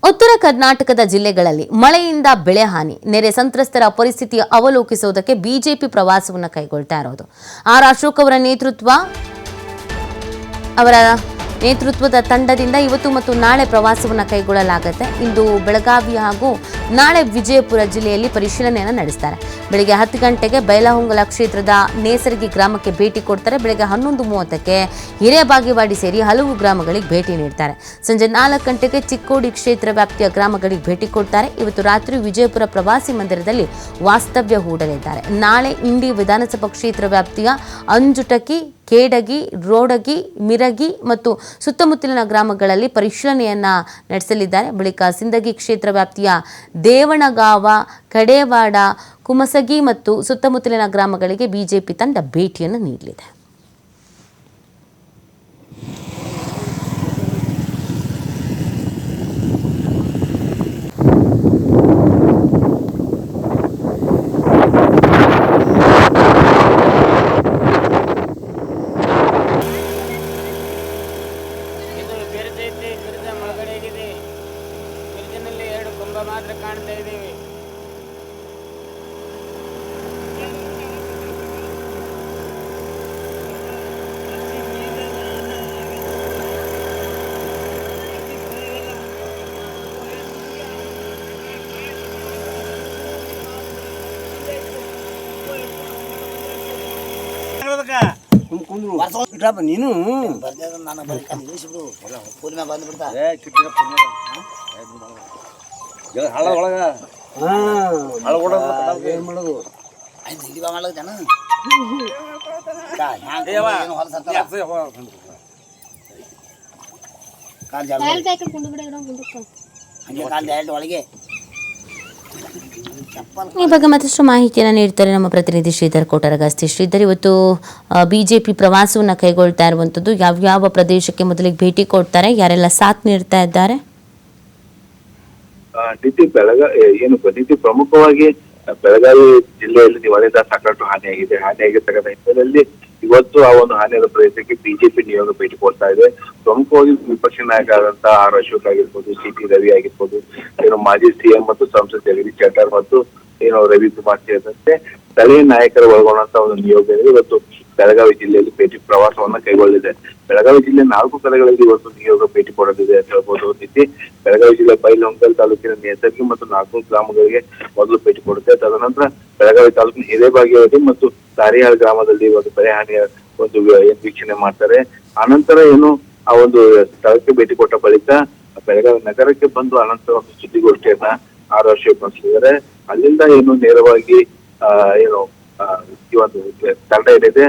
ಉತ್ತರ ಕರ್ನಾಟಕದ ಜಿಲ್ಲೆಗಳಲ್ಲಿ ಮಳೆಯಿಂದ ಬೆಳೆ ಹಾನಿ, ನೆರೆ ಸಂತ್ರಸ್ತರ ಪರಿಸ್ಥಿತಿ ಅವಲೋಕಿಸುವುದಕ್ಕೆ ಬಿಜೆಪಿ ಪ್ರವಾಸವನ್ನು ಕೈಗೊಳ್ತಾ ಇರೋದು. ಆರ್ ಅಶೋಕ್ ಅವರ ನೇತೃತ್ವದ ತಂಡದಿಂದ ಇವತ್ತು ಮತ್ತು ನಾಳೆ ಪ್ರವಾಸವನ್ನು ಕೈಗೊಳ್ಳಲಾಗುತ್ತೆ. ಇಂದು ಬೆಳಗಾವಿ ಹಾಗೂ ನಾಳೆ ವಿಜಯಪುರ ಜಿಲ್ಲೆಯಲ್ಲಿ ಪರಿಶೀಲನೆಯನ್ನು ನಡೆಸ್ತಾರೆ. ಬೆಳಗ್ಗೆ 10 ಗಂಟೆಗೆ ಬೈಲಹೊಂಗಲ ಕ್ಷೇತ್ರದ ನೇಸರ್ಗಿ ಗ್ರಾಮಕ್ಕೆ ಭೇಟಿ ಕೊಡ್ತಾರೆ. ಬೆಳಗ್ಗೆ 11:30ಕ್ಕೆ ಹಿರೇಬಾಗೇವಾಡಿ ಸೇರಿ ಹಲವು ಗ್ರಾಮಗಳಿಗೆ ಭೇಟಿ ನೀಡ್ತಾರೆ. ಸಂಜೆ 4 ಗಂಟೆಗೆ ಚಿಕ್ಕೋಡಿ ಕ್ಷೇತ್ರ ವ್ಯಾಪ್ತಿಯ ಗ್ರಾಮಗಳಿಗೆ ಭೇಟಿ ಕೊಡ್ತಾರೆ. ಇವತ್ತು ರಾತ್ರಿ ವಿಜಯಪುರ ಪ್ರವಾಸಿ ಮಂದಿರದಲ್ಲಿ ವಾಸ್ತವ್ಯ ಹೂಡಲಿದ್ದಾರೆ. ನಾಳೆ ಇಂಡಿ ವಿಧಾನಸಭಾ ಕ್ಷೇತ್ರ ವ್ಯಾಪ್ತಿಯ ಅಂಜುಟಕಿ, ಕೇಡಗಿ, ರೋಡಗಿ, ಮಿರಗಿ ಮತ್ತು ಸುತ್ತಮುತ್ತಲಿನ ಗ್ರಾಮಗಳಲ್ಲಿ ಪರಿಶೀಲನೆಯನ್ನ ನಡೆಸಲಿದ್ದಾರೆ. ಬಳಿಕ ಸಿಂದಗಿ ಕ್ಷೇತ್ರ ವ್ಯಾಪ್ತಿಯ ದೇವಣಗಾವ, ಕಡೇವಾಡ, ಕುಮಸಗಿ ಮತ್ತು ಸುತ್ತಮುತ್ತಲಿನ ಗ್ರಾಮಗಳಿಗೆ ಬಿಜೆಪಿ ತಂಡ ಭೇಟಿಯನ್ನು ನೀಡಲಿದೆ. ಮಾತ್ರ ಕಾಣ್ತಾ ಇದ್ದೀವಿ. ನೀನು ಈ ಬಗ್ಗೆ ಮತ್ತಷ್ಟು ಮಾಹಿತಿಯನ್ನು ನೀಡ್ತಾರೆ ನಮ್ಮ ಪ್ರತಿನಿಧಿ ಶ್ರೀಧರ್ ಕೋಟರಗಸ್ತಿ. ಶ್ರೀಧರ್, ಇವತ್ತು ಬಿಜೆಪಿ ಪ್ರವಾಸವನ್ನು ಕೈಗೊಳ್ತಾ ಇರುವಂತದ್ದು ಯಾವ ಪ್ರದೇಶಕ್ಕೆ ಮೊದಲಿಗೆ ಭೇಟಿ ಕೊಡ್ತಾರೆ, ಯಾರೆಲ್ಲ ಸಾಥ್ ನೀಡ್ತಾ ಇದ್ದಾರೆ? ನೀತಿ ಪ್ರಮುಖವಾಗಿ ಬೆಳಗಾವಿ ಜಿಲ್ಲೆಯಲ್ಲಿ ದಿವಾಳಿಯಿಂದ ಸಾಕಷ್ಟು ಹಾನಿಯಾಗಿರ್ತಕ್ಕಂಥ ಹಿನ್ನೆಲೆಯಲ್ಲಿ ಇವತ್ತು ಆ ಒಂದು ಹಾನಿಯಾದ ಪ್ರದೇಶಕ್ಕೆ ಬಿಜೆಪಿ ನಿಯೋಗ ಭೇಟಿ ಕೊಡ್ತಾ ಇದೆ. ಪ್ರಮುಖವಾಗಿ ವಿಪಕ್ಷ ನಾಯಕ ಆದಂತಹ ಆರ್ ಅಶೋಕ್ ಆಗಿರ್ಬೋದು, ಸಿ.ಟಿ. ರವಿ ಆಗಿರ್ಬೋದು, ಮಾಜಿ ಸಿಎಂ ಮತ್ತು ಸಂಸದ ಜಗದೀಶ್ ಶೆಟ್ಟರ್ ಮತ್ತು ರವಿಕುಮಾರ್ ಸೇರಿದಂತೆ ಸ್ಥಳೀಯ ನಾಯಕರು ಒಳಗೊಂಡಂತ ಒಂದು ನಿಯೋಗ ಇವತ್ತು ಬೆಳಗಾವಿ ಜಿಲ್ಲೆಯಲ್ಲಿ ಭೇಟಿ ಪ್ರವಾಸವನ್ನ ಕೈಗೊಳ್ಳಲಿದೆ. ಬೆಳಗಾವಿ ಜಿಲ್ಲೆ 4 ಕಡೆಗಳಲ್ಲಿ ಇವತ್ತು ನಿಯೋಗ ಭೇಟಿ ಕೊಡಲಿದೆ ಅಂತ ಹೇಳ್ಬೋದು. ರೀತಿ ಬೆಳಗಾವಿ ಜಿಲ್ಲೆ ಬೈಲಹೊಂಗಲ ತಾಲೂಕಿನ ನೇಸರ್ಗಿ ಮತ್ತು 4 ಗ್ರಾಮಗಳಿಗೆ ಮೊದಲು ಭೇಟಿ ಕೊಡುತ್ತೆ. ತದನಂತರ ಬೆಳಗಾವಿ ತಾಲೂಕಿನ ಹಿರೇಬಾಗೇವಾಡಿ ಮತ್ತು ತಾರಿಯಾಳ ಗ್ರಾಮದಲ್ಲಿ ಒಂದು ಬೆಳೆ ಹಾನಿಯ ಒಂದು ವೀಕ್ಷಣೆ ಮಾಡ್ತಾರೆ. ಆನಂತರ ಆ ಒಂದು ಸ್ಥಳಕ್ಕೆ ಭೇಟಿ ಕೊಟ್ಟ ಬಳಿಕ ಬೆಳಗಾವಿ ನಗರಕ್ಕೆ ಬಂದು ಅನಂತರ ಒಂದು ಸುದ್ದಿಗೋಷ್ಠಿಯನ್ನ ಆರ್ ಅಶೋಕ್ ನಡೆಸಿದ್ದಾರೆ. ಅಲ್ಲಿಂದ ನೇರವಾಗಿ ಈ ಒಂದು ತಂಡ ಏನಿದೆ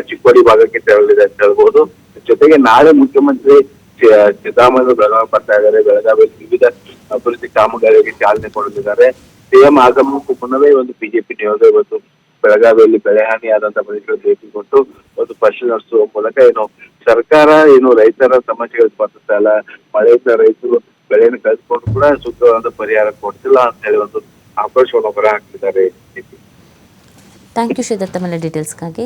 ಚಿಕ್ಕೋಡಿ ಭಾಗಕ್ಕೆ ತೆರಳಿದೆ ಅಂತ ಹೇಳ್ಬೋದು. ಜೊತೆಗೆ ನಾಳೆ ಮುಖ್ಯಮಂತ್ರಿ ಸಿದ್ದರಾಮಯ್ಯ ಬೆಳಗಾವಿ ಬರ್ತಾ ಇದ್ದಾರೆ. ಬೆಳಗಾವಿಯಲ್ಲಿ ವಿವಿಧ ಅಭಿವೃದ್ಧಿ ಕಾಮಗಾರಿಗೆ ಚಾಲನೆ ಕೊಡಲಿದ್ದಾರೆ. ಸಿಎಂ ಆಗಮನಕ್ಕೂ ಮುನ್ನವೇ ಒಂದು ಬಿಜೆಪಿ ನಿಯೋಗ ಇವತ್ತು ಬೆಳಗಾವಿಯಲ್ಲಿ ಬೆಳೆ ಹಾನಿಯಾದಂತಹ ಪ್ರದೇಶಗಳು ಭೇಟಿ ಕೊಟ್ಟು ಒಂದು ಪರಿಶೀಲನೆ ನಡೆಸುವ ಮೂಲಕ ಸರ್ಕಾರ ರೈತರ ಸಮಸ್ಯೆಗಳು ಸ್ಪರ್ಧಿಸ್ತಾ ಇಲ್ಲ, ಮಳೆಯಿಂದ ರೈತರು ಬೆಳೆಯನ್ನು ಕಳೆದುಕೊಂಡು ಕೂಡ ಸೂಕ್ತವಾದ ಪರಿಹಾರ ಕೊಡ್ತಿಲ್ಲ ಅಂತ ಹೇಳಿ ಒಂದು ಆಕ್ರೋಶವನ್ನು ಹೊರ ಹಾಕ್ತಿದ್ದಾರೆ. ಥ್ಯಾಂಕ್ ಯು ಶ್ರೀಧರ್, ತಮ್ಮ ಡೀಟೇಲ್ಸ್ಗಾಗಿ.